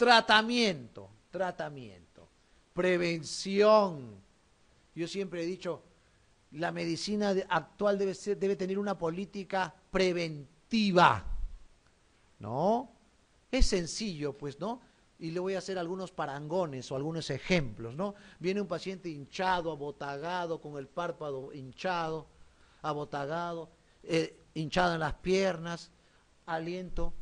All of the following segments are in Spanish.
Tratamiento, prevención. Yo siempre he dicho, la medicina actual debe tener una política preventiva, ¿no? Es sencillo, pues, ¿no? Y le voy a hacer algunos parangones o algunos ejemplos, ¿no? Viene un paciente hinchado, abotagado, con el párpado hinchado, abotagado, hinchado en las piernas, aliento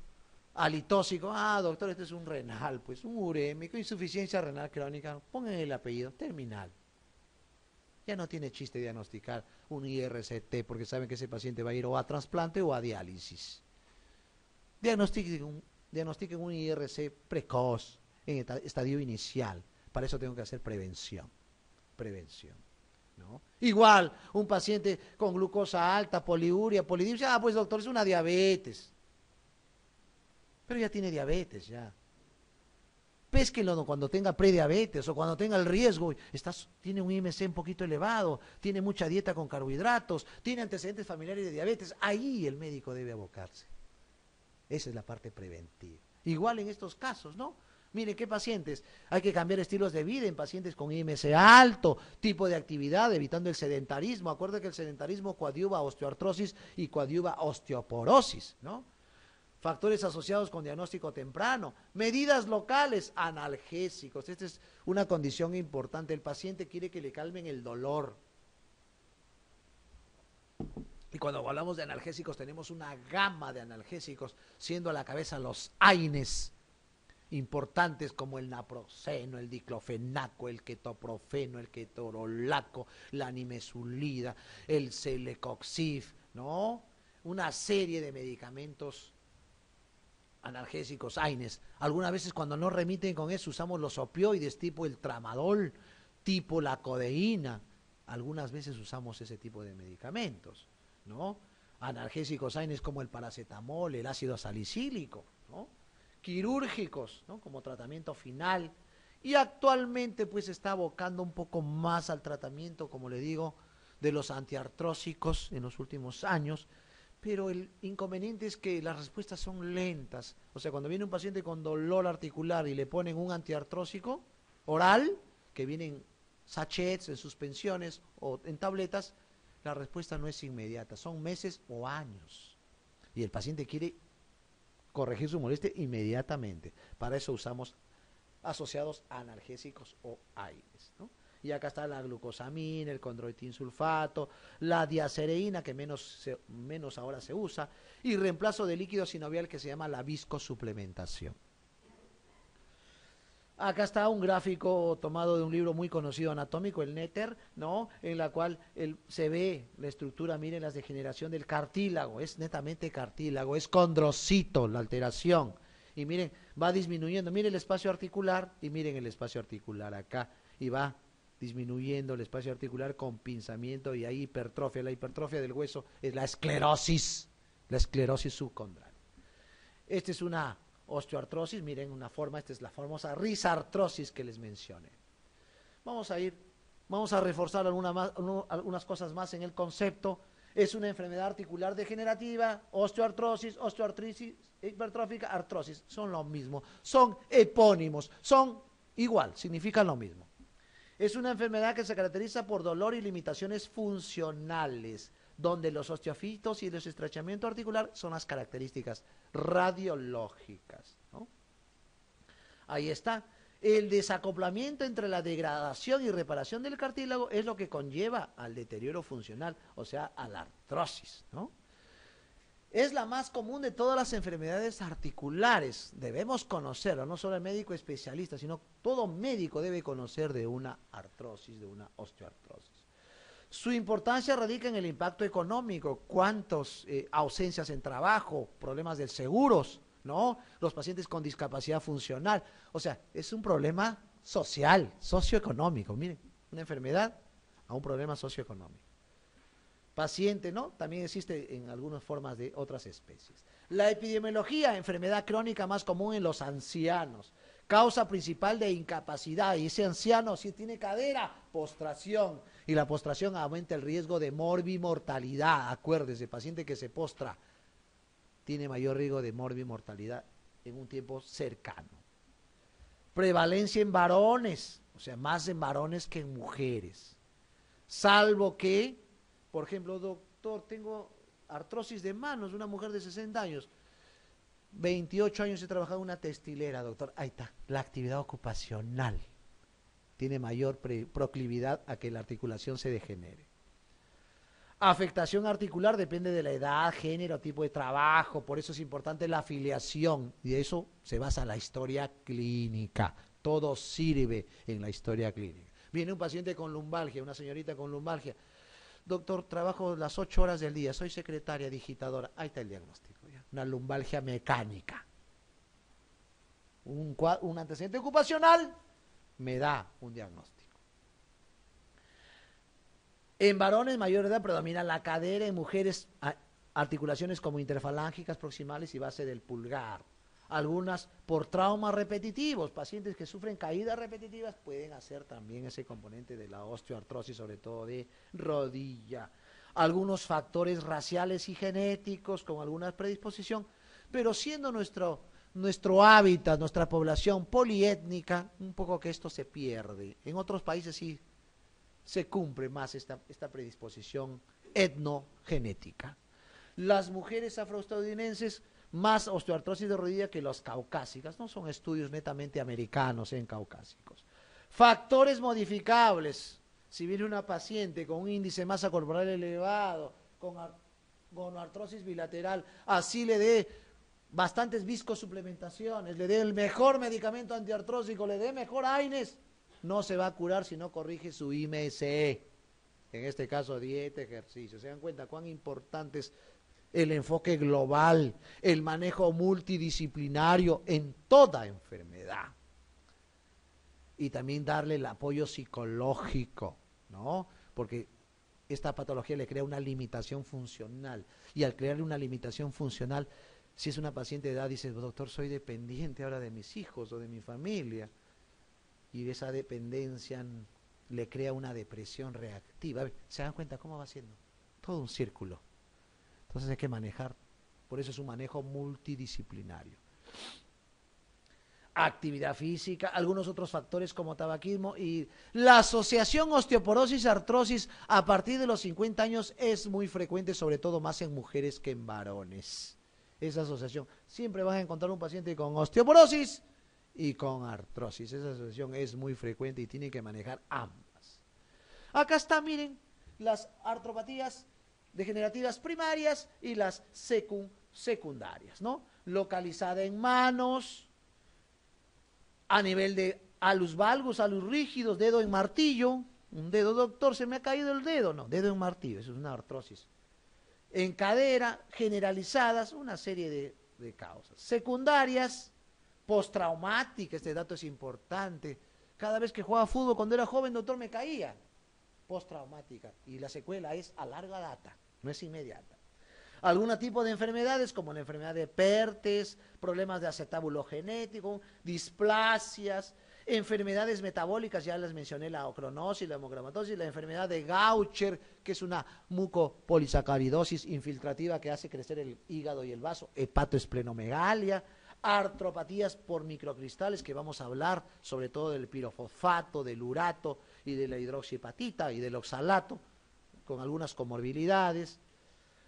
halitóxico. Ah, doctor, este es un renal, pues, un urémico, insuficiencia renal crónica. Pongan el apellido, terminal. Ya no tiene chiste diagnosticar un IRCT porque saben que ese paciente va a ir o a trasplante o a diálisis. Diagnostiquen un IRC precoz, en estadio inicial. Para eso tengo que hacer prevención. ¿No? Igual, un paciente con glucosa alta, poliuria, polidipsia, ah, pues doctor, es una diabetes. Pero ya tiene diabetes, ya. Pésquenlo cuando tenga prediabetes o cuando tenga el riesgo, tiene un IMC un poquito elevado, tiene mucha dieta con carbohidratos, tiene antecedentes familiares de diabetes, ahí el médico debe abocarse. Esa es la parte preventiva. Igual en estos casos, ¿no? Mire, ¿qué pacientes? Hay que cambiar estilos de vida en pacientes con IMC alto, tipo de actividad, evitando el sedentarismo. Acuérdense que el sedentarismo coadyuva osteoartrosis y coadyuva osteoporosis, ¿no? Factores asociados con diagnóstico temprano, medidas locales, analgésicos. Esta es una condición importante. El paciente quiere que le calmen el dolor. Y cuando hablamos de analgésicos, tenemos una gama de analgésicos, siendo a la cabeza los AINES, importantes como el naproxeno, el diclofenaco, el ketoprofeno, el ketorolaco, la nimesulida, el celecoxib, ¿no? Una serie de medicamentos analgésicos, AINES. Algunas veces cuando no remiten con eso usamos los opioides tipo el tramadol, tipo la codeína. Algunas veces usamos ese tipo de medicamentos, ¿no? Analgésicos AINES como el paracetamol, el ácido salicílico, ¿no? Quirúrgicos, ¿no? Como tratamiento final. Y actualmente pues se está abocando un poco más al tratamiento, como le digo, de los antiartrósicos en los últimos años. Pero el inconveniente es que las respuestas son lentas. O sea, cuando viene un paciente con dolor articular y le ponen un antiartrósico oral, que vienen sachets, en suspensiones o en tabletas, la respuesta no es inmediata, son meses o años. Y el paciente quiere corregir su molestia inmediatamente. Para eso usamos asociados a analgésicos o AINES, ¿no? Y acá está la glucosamina, el condroitin sulfato, la diacereína, que menos ahora se usa, y reemplazo de líquido sinovial que se llama la viscosuplementación. Acá está un gráfico tomado de un libro muy conocido anatómico, el Netter, ¿no? En la cual se ve la estructura, miren, la degeneración del cartílago, es netamente cartílago, es condrocito la alteración. Y miren, va disminuyendo, miren el espacio articular y miren el espacio articular acá, y va disminuyendo el espacio articular con pinzamiento y hay hipertrofia. La hipertrofia del hueso es la esclerosis subcondral. Esta es una osteoartrosis, miren una forma, esta es la famosa risartrosis que les mencioné. Vamos a reforzar algunas cosas más en el concepto. Es una enfermedad articular degenerativa, osteoartrosis, hipertrófica, artrosis, son lo mismo, son epónimos, son igual, significan lo mismo. Es una enfermedad que se caracteriza por dolor y limitaciones funcionales, donde los osteofitos y el estrechamiento articular son las características radiológicas, ¿no? Ahí está. El desacoplamiento entre la degradación y reparación del cartílago es lo que conlleva al deterioro funcional, o sea, a la artrosis, ¿no? Es la más común de todas las enfermedades articulares. Debemos conocerlo, no solo el médico especialista, sino todo médico debe conocer de una artrosis, de una osteoartrosis. Su importancia radica en el impacto económico, cuántas ausencias en trabajo, problemas de seguros, ¿no? Los pacientes con discapacidad funcional. O sea, es un problema social, socioeconómico. Miren, una enfermedad a un problema socioeconómico. Paciente, ¿no? También existe en algunas formas de otras especies. La epidemiología, enfermedad crónica más común en los ancianos. Causa principal de incapacidad. Y ese anciano, si tiene cadera, postración. Y la postración aumenta el riesgo de morbimortalidad. Acuérdese, paciente que se postra tiene mayor riesgo de morbimortalidad en un tiempo cercano. Prevalencia en varones, o sea, más en varones que en mujeres. Salvo que, por ejemplo, doctor, tengo artrosis de manos, una mujer de 60 años. 28 años he trabajado en una textilera, doctor. Ahí está, la actividad ocupacional tiene mayor proclividad a que la articulación se degenere. Afectación articular depende de la edad, género, tipo de trabajo, por eso es importante la afiliación, y de eso se basa la historia clínica. Todo sirve en la historia clínica. Viene un paciente con lumbalgia, una señorita con lumbalgia. Doctor, trabajo las 8 horas del día, soy secretaria, digitadora. Ahí está el diagnóstico, ¿ya? Una lumbalgia mecánica. Un antecedente ocupacional me da un diagnóstico. En varones mayor edad predomina la cadera, en mujeres articulaciones como interfalángicas, proximales y base del pulgar. Algunas por traumas repetitivos, pacientes que sufren caídas repetitivas pueden hacer también ese componente de la osteoartrosis, sobre todo de rodilla. Algunos factores raciales y genéticos con alguna predisposición, pero siendo nuestro hábitat, nuestra población poliétnica, un poco que esto se pierde. En otros países sí se cumple más esta predisposición etnogenética. Las mujeres afroestadounidenses más osteoartrosis de rodilla que las caucásicas, no son estudios netamente americanos en caucásicos. Factores modificables, si viene una paciente con un índice de masa corporal elevado, con artrosis bilateral, así le dé bastantes viscosuplementaciones, le dé el mejor medicamento antiartrósico, le dé mejor AINES, no se va a curar si no corrige su IMSE, en este caso dieta, ejercicio. ¿Se dan cuenta cuán importante es el enfoque global, el manejo multidisciplinario en toda enfermedad? Y también darle el apoyo psicológico, ¿no? Porque esta patología le crea una limitación funcional, y al crearle una limitación funcional, si es una paciente de edad, dice, doctor, soy dependiente ahora de mis hijos o de mi familia, y esa dependencia le crea una depresión reactiva. ¿Se dan cuenta cómo va siendo? Todo un círculo. Entonces hay que manejar, por eso es un manejo multidisciplinario. Actividad física, algunos otros factores como tabaquismo y la asociación osteoporosis-artrosis a partir de los 50 años es muy frecuente, sobre todo más en mujeres que en varones. Esa asociación, siempre vas a encontrar un paciente con osteoporosis y con artrosis. Esa asociación es muy frecuente y tiene que manejar ambas. Acá está, miren, las artropatías degenerativas primarias y las secundarias, ¿no? Localizada en manos, a nivel de alus valgus, alus rígidos, dedo en martillo, un dedo, doctor, se me ha caído el dedo, no, dedo en martillo, eso es una artrosis. En cadera, generalizadas, una serie de causas. Secundarias, postraumática, este dato es importante. Cada vez que jugaba fútbol cuando era joven, doctor, me caía. Postraumática. Y la secuela es a larga data, no es inmediata. Algún tipo de enfermedades como la enfermedad de Pertes, problemas de acetábulo genético, displasias, enfermedades metabólicas, ya les mencioné la ocronosis, la hemocromatosis, la enfermedad de Gaucher, que es una mucopolisacaridosis infiltrativa que hace crecer el hígado y el vaso, hepatoesplenomegalia, artropatías por microcristales, que vamos a hablar sobre todo del pirofosfato, del urato y de la hidroxiapatita y del oxalato, con algunas comorbilidades.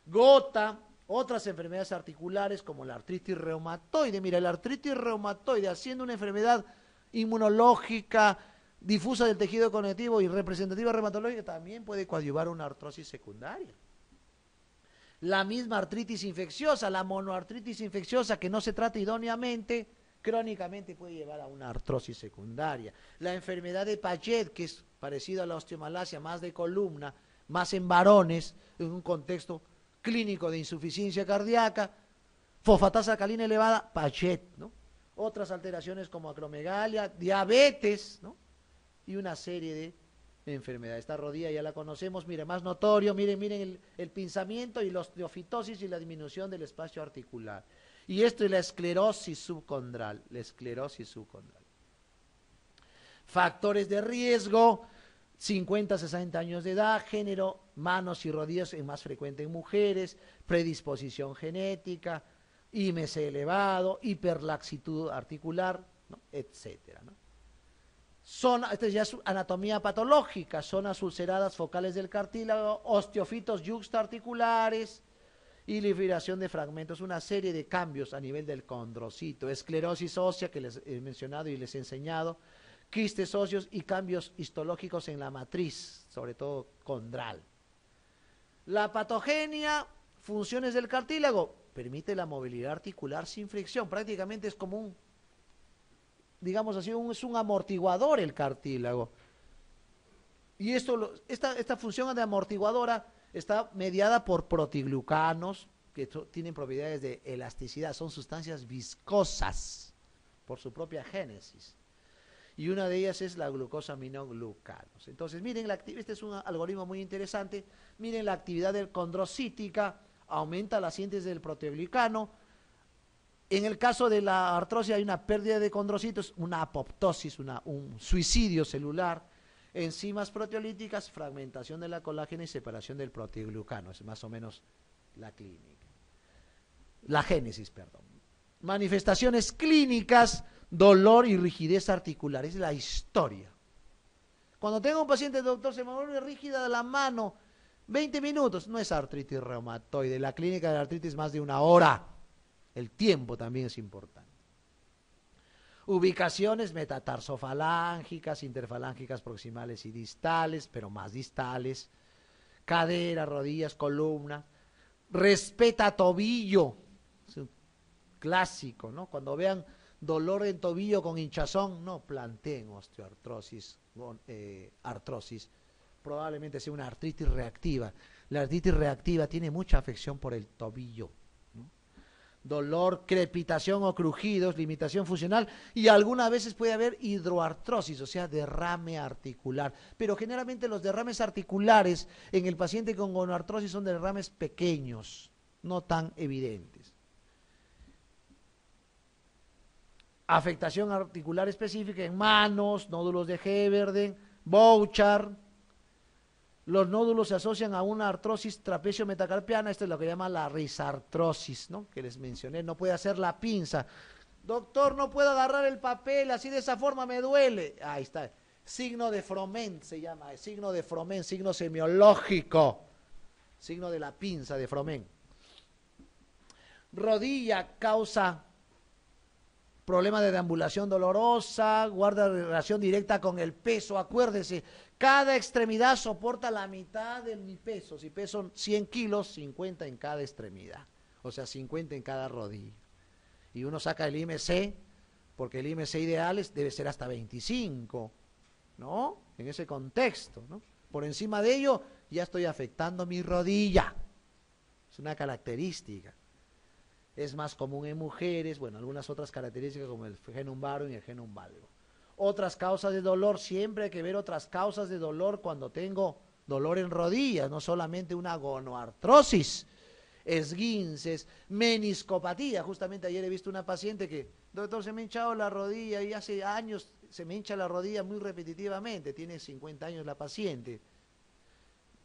Gota, otras enfermedades articulares como la artritis reumatoide. Mira, la artritis reumatoide, haciendo una enfermedad inmunológica, difusa del tejido conectivo y representativa reumatológica, también puede coadyuvar una artrosis secundaria. La misma artritis infecciosa, la monoartritis infecciosa, que no se trata idóneamente, crónicamente puede llevar a una artrosis secundaria. La enfermedad de Paget, que es parecida a la osteomalacia, más de columna, más en varones, en un contexto clínico de insuficiencia cardíaca, fosfatasa alcalina elevada, Paget, ¿no? Otras alteraciones como acromegalia, diabetes, ¿no? Y una serie de enfermedades. Esta rodilla ya la conocemos, miren, más notorio, miren el pinzamiento y la osteofitosis y la disminución del espacio articular. Y esto es la esclerosis subcondral, Factores de riesgo, 50 a 60 años de edad, género, manos y rodillas es más frecuente en mujeres, predisposición genética, IMC elevado, hiperlaxitud articular, ¿no? Etcétera, ¿no? Esta ya es anatomía patológica, zonas ulceradas focales del cartílago, osteofitos yuxtaarticulares y liberación de fragmentos, una serie de cambios a nivel del condrocito, esclerosis ósea que les he mencionado y les he enseñado, quistes óseos y cambios histológicos en la matriz, sobre todo condral. La patogenia, funciones del cartílago, permite la movilidad articular sin fricción, prácticamente es como un, digamos así, es un amortiguador el cartílago. Y esta función de amortiguadora está mediada por protiglucanos, que tienen propiedades de elasticidad, son sustancias viscosas por su propia génesis. Y una de ellas es la glucosaminoglucanos. Entonces, miren, este es un algoritmo muy interesante. Miren la actividad condrocítica, aumenta la síntesis del proteoglicano. En el caso de la artrosis hay una pérdida de condrocitos, una apoptosis, un suicidio celular, enzimas proteolíticas, fragmentación de la colágena y separación del proteoglucano. Es más o menos la clínica. La génesis, perdón. Manifestaciones clínicas, dolor y rigidez articular. Es la historia. Cuando tengo un paciente, doctor, se me vuelve rígida la mano, 20 minutos, no es artritis reumatoide. La clínica de la artritis más de una hora. El tiempo también es importante. Ubicaciones metatarsofalángicas, interfalángicas proximales y distales, pero más distales. Cadera, rodillas, columna. Respeta tobillo. Es un clásico, ¿no? Cuando vean dolor en tobillo con hinchazón, no planteen osteoartrosis, artrosis. Probablemente sea una artritis reactiva. La artritis reactiva tiene mucha afección por el tobillo. Dolor, crepitación o crujidos, limitación funcional y algunas veces puede haber hidroartrosis, o sea, derrame articular. Pero generalmente los derrames articulares en el paciente con gonoartrosis son derrames pequeños, no tan evidentes. Afectación articular específica en manos, nódulos de Heberden, Bouchard. Los nódulos se asocian a una artrosis trapecio metacarpiana, esto es lo que llama la risartrosis, ¿no? Que les mencioné, no puede hacer la pinza. Doctor, no puedo agarrar el papel, así de esa forma me duele. Ahí está, signo de Froment se llama, signo de Froment, signo semiológico, signo de la pinza de Froment. Rodilla causa problema de deambulación dolorosa, guarda relación directa con el peso, acuérdese, cada extremidad soporta la mitad de mi peso, si peso 100 kilos, 50 en cada extremidad, o sea 50 en cada rodilla. Y uno saca el IMC, porque el IMC ideal debe ser hasta 25, ¿no? En ese contexto, ¿no? Por encima de ello, ya estoy afectando mi rodilla, es una característica. Es más común en mujeres, bueno, algunas otras características como el genum varum y el genum valgo. Otras causas de dolor, siempre hay que ver otras causas de dolor cuando tengo dolor en rodillas, no solamente una gonoartrosis, esguinces, meniscopatía. Justamente ayer he visto una paciente que, doctor, se me ha hinchado la rodilla y hace años se me hincha la rodilla muy repetitivamente, tiene 50 años la paciente,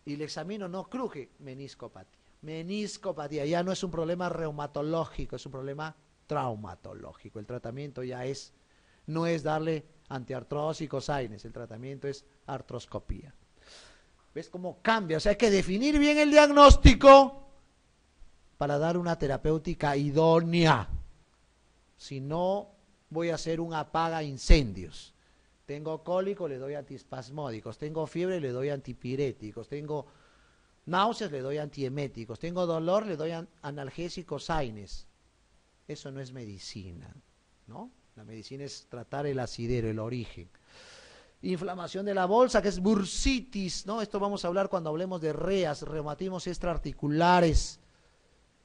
y le examino, no cruje, meniscopatía. Meniscopatía, ya no es un problema reumatológico, es un problema traumatológico. El tratamiento ya no es darle antiartrósicos, AINES, el tratamiento es artroscopía. ¿Ves cómo cambia? O sea, hay que definir bien el diagnóstico para dar una terapéutica idónea. Si no, voy a hacer un apaga incendios. Tengo cólico, le doy antiespasmódicos. Tengo fiebre, le doy antipiréticos. Tengo náuseas, le doy antieméticos. Tengo dolor, le doy analgésicos, AINES. Eso no es medicina, ¿no? La medicina es tratar el asidero, el origen. Inflamación de la bolsa, que es bursitis, ¿no? Esto vamos a hablar cuando hablemos de REAS, reumatismos extraarticulares.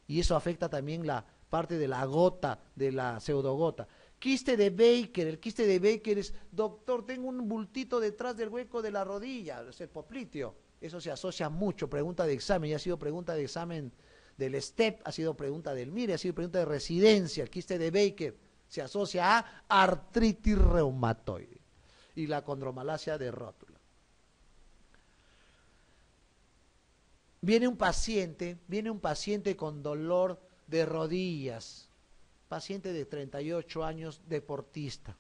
Y eso afecta también la parte de la gota, de la pseudogota. Quiste de Baker, el quiste de Baker es, doctor, tengo un bultito detrás del hueco de la rodilla, es el popliteo. Eso se asocia mucho, pregunta de examen, ya ha sido pregunta de examen del STEP, ha sido pregunta del MIRE, ha sido pregunta de residencia, el quiste de Baker se asocia a artritis reumatoide y la condromalacia de rótula. Viene un paciente con dolor de rodillas, paciente de 38 años, deportista,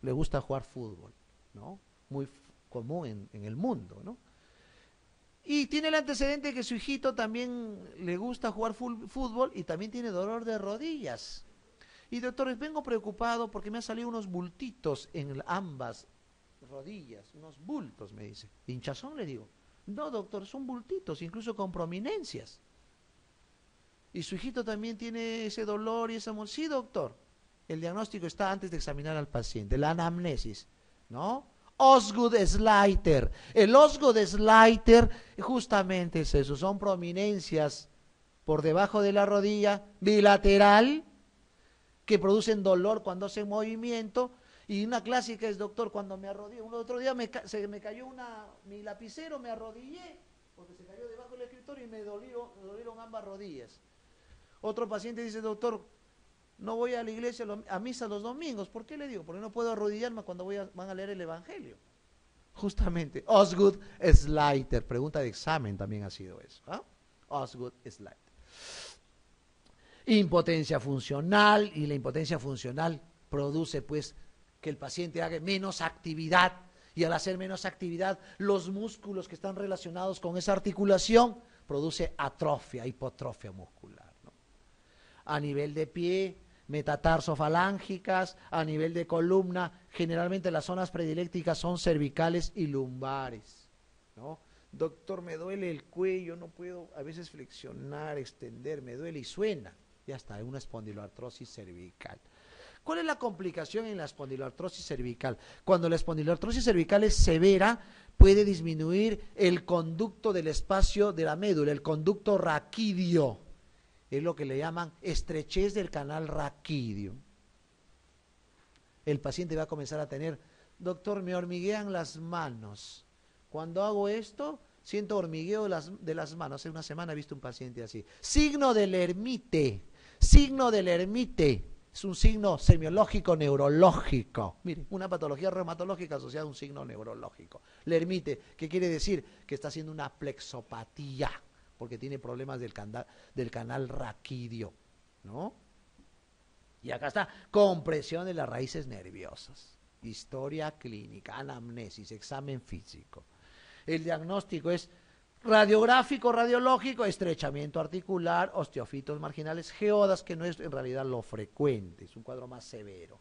le gusta jugar fútbol, ¿no? Muy común en el mundo, ¿no? Y tiene el antecedente que su hijito también le gusta jugar fútbol y también tiene dolor de rodillas. Y doctor, vengo preocupado porque me han salido unos bultitos en ambas rodillas, unos bultos, me dice. ¿Hinchazón? Le digo. No, doctor, son bultitos, incluso con prominencias. Y su hijito también tiene ese dolor y esa... Sí, doctor. El diagnóstico está antes de examinar al paciente, la anamnesis, ¿no? Osgood-Schlatter. El Osgood-Schlatter justamente es eso, son prominencias por debajo de la rodilla, bilateral, que producen dolor cuando hacen movimiento. Y una clásica es, doctor, cuando me arrodillé, un otro día se me cayó mi lapicero, me arrodillé, porque se cayó debajo del escritorio y me dolieron ambas rodillas. Otro paciente dice, doctor, no voy a la iglesia, a misa los domingos. ¿Por qué le digo? Porque no puedo arrodillarme cuando van a leer el Evangelio. Justamente, Osgood-Schlatter, pregunta de examen también ha sido eso. ¿Ah? Osgood-Schlatter. Impotencia funcional, y la impotencia funcional produce pues que el paciente haga menos actividad, y al hacer menos actividad, los músculos que están relacionados con esa articulación produce atrofia, hipotrofia muscular, ¿no? A nivel de pie, metatarsofalángicas, a nivel de columna, generalmente las zonas predilécticas son cervicales y lumbares, ¿no? Doctor, me duele el cuello, no puedo a veces flexionar, extender, me duele y suena. Ya está, es una espondiloartrosis cervical. ¿Cuál es la complicación en la espondiloartrosis cervical? Cuando la espondiloartrosis cervical es severa, puede disminuir el conducto del espacio de la médula, el conducto raquídeo. Es lo que le llaman estrechez del canal raquídeo. El paciente va a comenzar a tener, doctor, me hormiguean las manos. Cuando hago esto, siento hormigueo de las manos. Hace una semana he visto un paciente así. Signo del ermite. Signo del ermite. Es un signo semiológico neurológico. Mire, una patología reumatológica asociada a un signo neurológico. Lermite, ¿qué quiere decir? Que está haciendo una plexopatía, porque tiene problemas del canal raquídeo, ¿no? Y acá está, compresión de las raíces nerviosas. Historia clínica, anamnesis, examen físico. El diagnóstico es radiográfico, radiológico, estrechamiento articular, osteofitos marginales, geodas, que no es en realidad lo frecuente, es un cuadro más severo.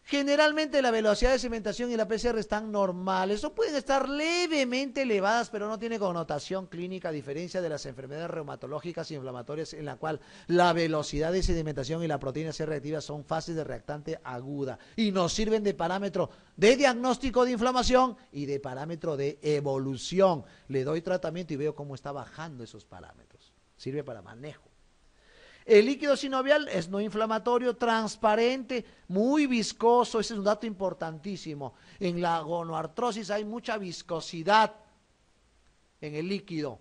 Generalmente la velocidad de cementación y la PCR están normales, o pueden estar levemente elevadas, pero no tiene connotación clínica, a diferencia de las enfermedades reumatológicas y inflamatorias, en la cual la velocidad de sedimentación y la proteína C reactiva son fases de reactante aguda y nos sirven de parámetro de diagnóstico de inflamación y de parámetro de evolución. Le doy tratamiento y veo cómo está bajando esos parámetros. Sirve para manejo. El líquido sinovial es no inflamatorio, transparente, muy viscoso. Ese es un dato importantísimo. En la gonoartrosis hay mucha viscosidad en el líquido.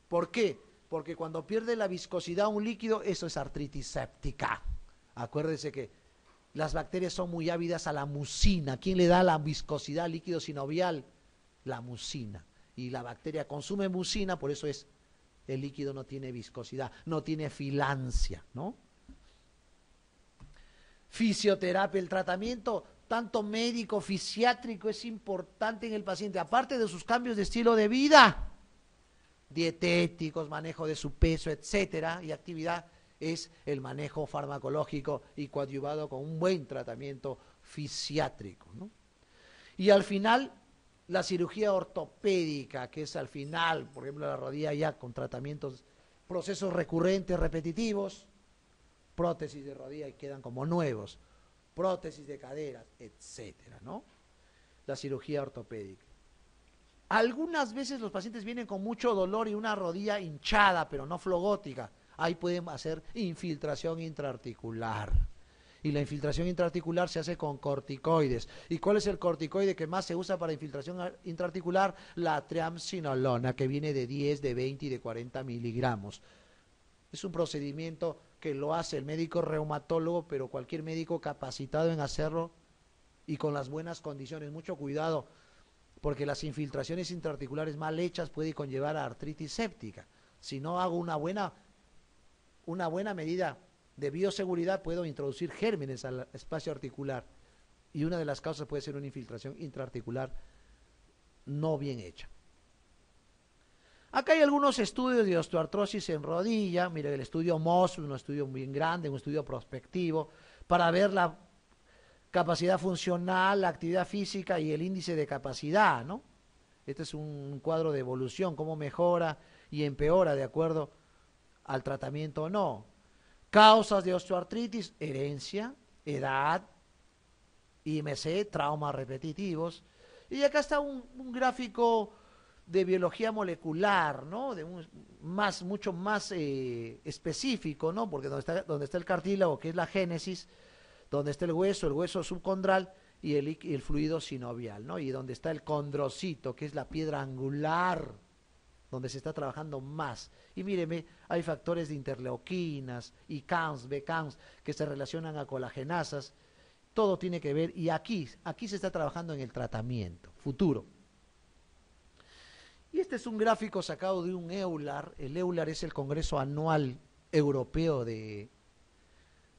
¿Por qué? Porque cuando pierde la viscosidad un líquido, eso es artritis séptica. Acuérdense que las bacterias son muy ávidas a la mucina. ¿Quién le da la viscosidad al líquido sinovial? La mucina. Y la bacteria consume mucina, por eso el líquido no tiene viscosidad, no tiene filancia, ¿no? Fisioterapia, el tratamiento tanto médico, fisiátrico es importante en el paciente, aparte de sus cambios de estilo de vida, dietéticos, manejo de su peso, etcétera, y actividad, es el manejo farmacológico y coadyuvado con un buen tratamiento fisiátrico, ¿no? Y al final, la cirugía ortopédica, que es al final, por ejemplo, la rodilla ya con tratamientos, procesos recurrentes, repetitivos, prótesis de rodilla y quedan como nuevos, prótesis de caderas, etcétera, ¿no? La cirugía ortopédica. Algunas veces los pacientes vienen con mucho dolor y una rodilla hinchada, pero no flogótica. Ahí pueden hacer infiltración intraarticular. Y la infiltración intraarticular se hace con corticoides. ¿Y cuál es el corticoide que más se usa para infiltración intraarticular? La triamcinolona, que viene de 10, de 20 y de 40 miligramos. Es un procedimiento que lo hace el médico reumatólogo, pero cualquier médico capacitado en hacerlo y con las buenas condiciones. Mucho cuidado, porque las infiltraciones intraarticulares mal hechas pueden conllevar a artritis séptica. Si no hago una buena medida de bioseguridad, puedo introducir gérmenes al espacio articular. Y una de las causas puede ser una infiltración intraarticular no bien hecha. Acá hay algunos estudios de osteoartrosis en rodilla. Mire, el estudio MOS, un estudio bien grande, un estudio prospectivo, para ver la capacidad funcional, la actividad física y el índice de capacidad, ¿no? Este es un cuadro de evolución, cómo mejora y empeora de acuerdo al tratamiento o no. Causas de osteoartritis: herencia, edad, IMC, traumas repetitivos. Y acá está un gráfico de biología molecular, ¿no? Mucho más específico, ¿no? Porque donde está el cartílago, que es la génesis, donde está el hueso subcondral y el fluido sinovial, ¿no? Y donde está el condrocito, que es la piedra angular, donde se está trabajando más. Y míreme, hay factores de interleuquinas, ICANS, BCANS, que se relacionan a colagenasas. Todo tiene que ver, y aquí se está trabajando en el tratamiento futuro. Y este es un gráfico sacado de un EULAR. El EULAR es el Congreso Anual Europeo de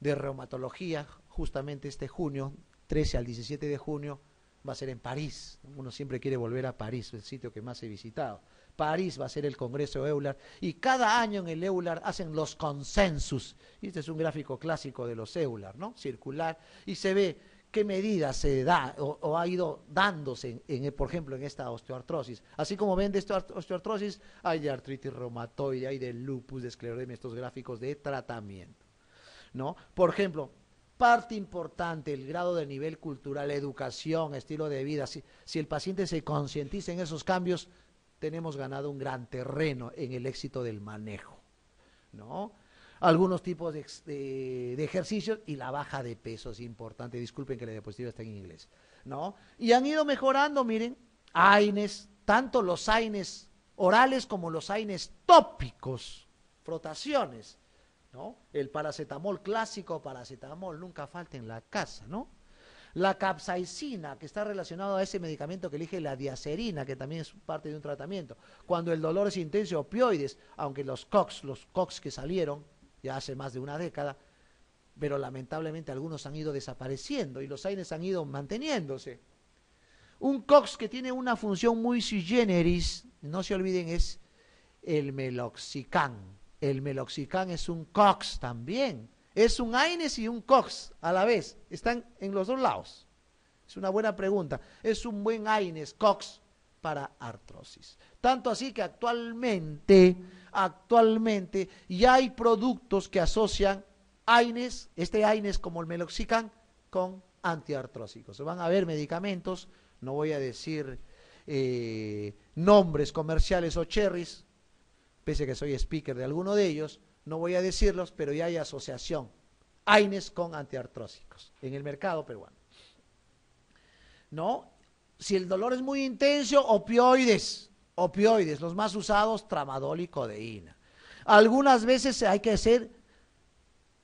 Reumatología. Justamente este junio, 13 al 17 de junio, va a ser en París. Uno siempre quiere volver a París, el sitio que más he visitado. París va a ser el Congreso EULAR, y cada año en el EULAR hacen los consensus. Y este es un gráfico clásico de los EULAR, ¿no? Circular, y se ve qué medidas se da o ha ido dándose, por ejemplo, en esta osteoartrosis. Así como ven de esta osteoartrosis, hay de artritis reumatoide, hay de lupus, de esclerodermia, estos gráficos de tratamiento, ¿no? Por ejemplo, parte importante, el grado de nivel cultural, educación, estilo de vida. Si el paciente se concientiza en esos cambios, tenemos ganado un gran terreno en el éxito del manejo, ¿no? Algunos tipos de ejercicios y la baja de peso es importante. Disculpen que la diapositiva está en inglés, ¿no? Y han ido mejorando, miren, AINES, tanto los AINES orales como los AINES tópicos, frotaciones, ¿no? El paracetamol clásico, paracetamol, nunca falta en la casa, ¿no? La capsaicina, que está relacionado a ese medicamento que elige la diacerina, que también es parte de un tratamiento. Cuando el dolor es intenso, opioides, aunque los COX que salieron ya hace más de una década, pero lamentablemente algunos han ido desapareciendo y los AINES han ido manteniéndose. Un COX que tiene una función muy sui generis, no se olviden, es el meloxicam. El meloxicam es un COX también. Es un AINES y un COX a la vez. Están en los dos lados. Es una buena pregunta. Es un buen AINES COX para artrosis. Tanto así que actualmente ya hay productos que asocian AINES, este AINES como el meloxicam, con antiartrósicos. Van a haber medicamentos, no voy a decir nombres comerciales o cherries, pese a que soy speaker de alguno de ellos, no voy a decirlos, pero ya hay asociación AINES con antiartrósicos en el mercado peruano, ¿no? Si el dolor es muy intenso, opioides, los más usados, tramadol y codeína. Algunas veces hay que hacer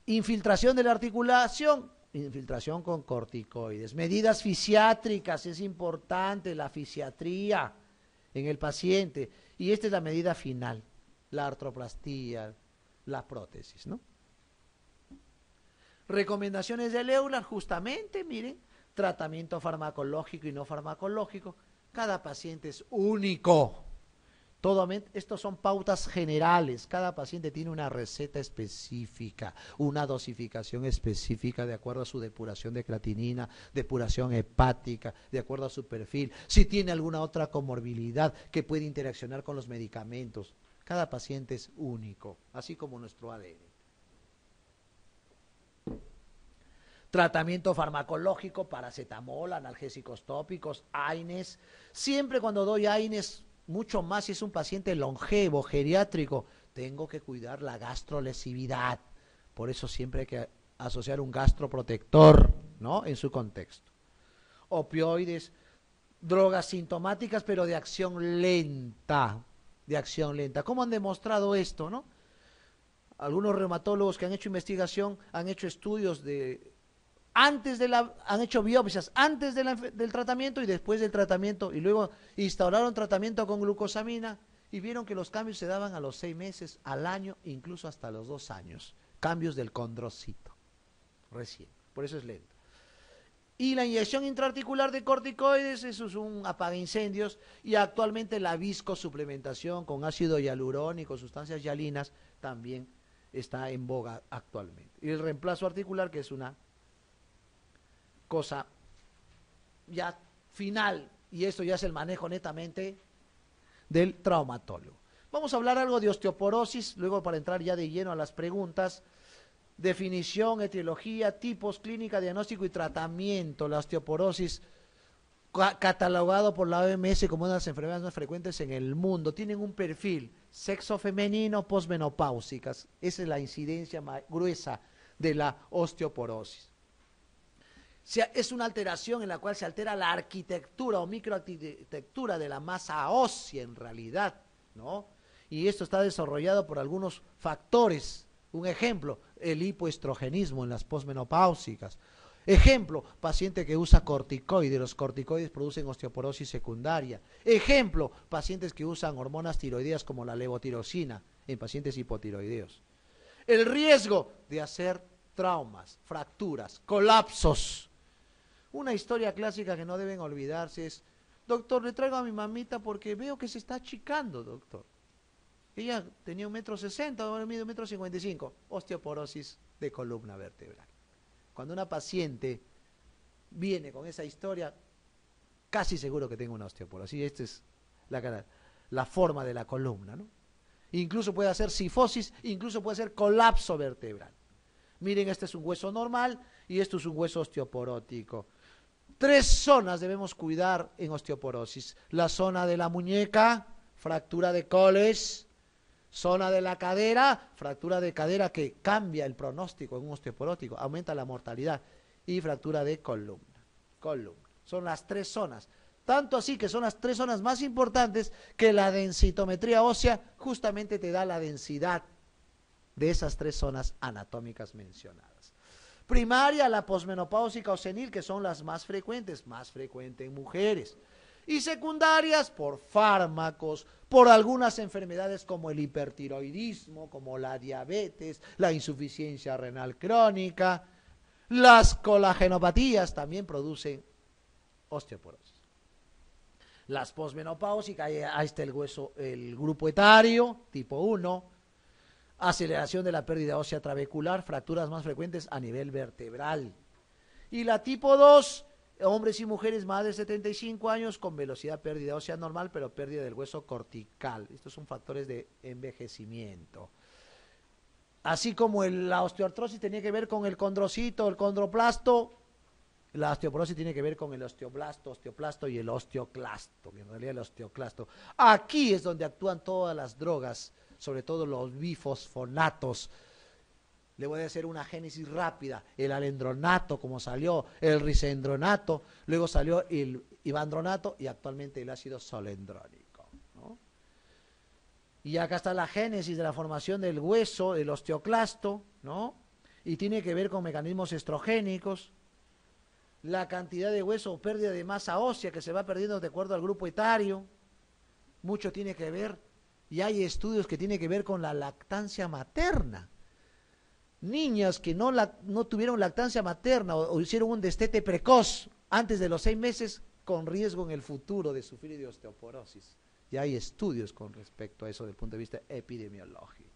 infiltración de la articulación, infiltración con corticoides. Medidas fisiátricas, es importante la fisiatría en el paciente, y esta es la medida final, la artroplastía, la prótesis, ¿no? Recomendaciones del EULAR, justamente, miren, tratamiento farmacológico y no farmacológico. Cada paciente es único. Estos son pautas generales. Cada paciente tiene una receta específica, una dosificación específica de acuerdo a su depuración de creatinina, depuración hepática, de acuerdo a su perfil. Si tiene alguna otra comorbilidad que puede interaccionar con los medicamentos. Cada paciente es único, así como nuestro ADN. Tratamiento farmacológico, paracetamol, analgésicos tópicos, AINES. Siempre cuando doy AINES, mucho más si es un paciente longevo, geriátrico, tengo que cuidar la gastrolesividad. Por eso siempre hay que asociar un gastroprotector, ¿no? En su contexto. Opioides, drogas sintomáticas, pero de acción lenta. ¿Cómo han demostrado esto, no? Algunos reumatólogos que han hecho investigación han hecho estudios han hecho biopsias antes del tratamiento y después del tratamiento, y luego instauraron tratamiento con glucosamina y vieron que los cambios se daban a los 6 meses, al año, incluso hasta los 2 años. Cambios del condrocito, recién. Por eso es lento. Y la inyección intraarticular de corticoides, eso es un apagaincendios, y actualmente la viscosuplementación con ácido hialurónico, sustancias hialinas, también está en boga actualmente. Y el reemplazo articular, que es una cosa ya final, y esto ya es el manejo netamente del traumatólogo. Vamos a hablar algo de osteoporosis, luego para entrar ya de lleno a las preguntas. Definición, etiología, tipos, clínica, diagnóstico y tratamiento. La osteoporosis, catalogado por la OMS como una de las enfermedades más frecuentes en el mundo. Tienen un perfil sexo femenino, posmenopáusicas. Esa es la incidencia más gruesa de la osteoporosis. Es una alteración en la cual se altera la arquitectura o microarquitectura de la masa ósea en realidad, ¿no? Y esto está desarrollado por algunos factores. Un ejemplo, el hipoestrogenismo en las posmenopáusicas. Ejemplo, paciente que usa corticoides, los corticoides producen osteoporosis secundaria. Ejemplo, pacientes que usan hormonas tiroideas como la levotiroxina en pacientes hipotiroideos. El riesgo de hacer traumas, fracturas, colapsos. Una historia clásica que no deben olvidarse es, doctor, le traigo a mi mamita porque veo que se está achicando, doctor. Ella tenía 1,60 m, ahora mide 1,55 m, osteoporosis de columna vertebral. Cuando una paciente viene con esa historia, casi seguro que tenga una osteoporosis. Esta es la forma de la columna, ¿no? Incluso puede hacer cifosis, incluso puede ser colapso vertebral. Miren, este es un hueso normal y esto es un hueso osteoporótico. 3 zonas debemos cuidar en osteoporosis. La zona de la muñeca, fractura de coles. Zona de la cadera, fractura de cadera que cambia el pronóstico en un osteoporótico, aumenta la mortalidad. Y fractura de columna. Son las 3 zonas. Tanto así que son las 3 zonas más importantes que la densitometría ósea justamente te da la densidad de esas 3 zonas anatómicas mencionadas. Primaria, la posmenopáusica o senil, que son las más frecuentes en mujeres. Y secundarias por fármacos, por algunas enfermedades como el hipertiroidismo, como la diabetes, la insuficiencia renal crónica, las colagenopatías también producen osteoporosis. Las posmenopáusicas, ahí está el hueso, el grupo etario, tipo 1, aceleración de la pérdida ósea trabecular, fracturas más frecuentes a nivel vertebral. Y la tipo 2, hombres y mujeres más de 75 años con velocidad pérdida ósea normal, pero pérdida del hueso cortical. Estos son factores de envejecimiento. Así como la osteoartrosis tenía que ver con el condrocito, el condroplasto, la osteoporosis tiene que ver con el osteoplasto y el osteoclasto, en realidad el osteoclasto. Aquí es donde actúan todas las drogas, sobre todo los bifosfonatos. Le voy a hacer una génesis rápida. El alendronato, como salió, el risendronato, luego salió el ivandronato y actualmente el ácido solendrónico, ¿no? Y acá está la génesis de la formación del hueso, el osteoclasto, ¿no? Y tiene que ver con mecanismos estrogénicos, la cantidad de hueso o pérdida de masa ósea que se va perdiendo de acuerdo al grupo etario. Mucho tiene que ver, y hay estudios que tienen que ver con la lactancia materna. Niñas que no tuvieron lactancia materna o hicieron un destete precoz antes de los 6 meses con riesgo en el futuro de sufrir de osteoporosis. Ya hay estudios con respecto a eso desde el punto de vista epidemiológico.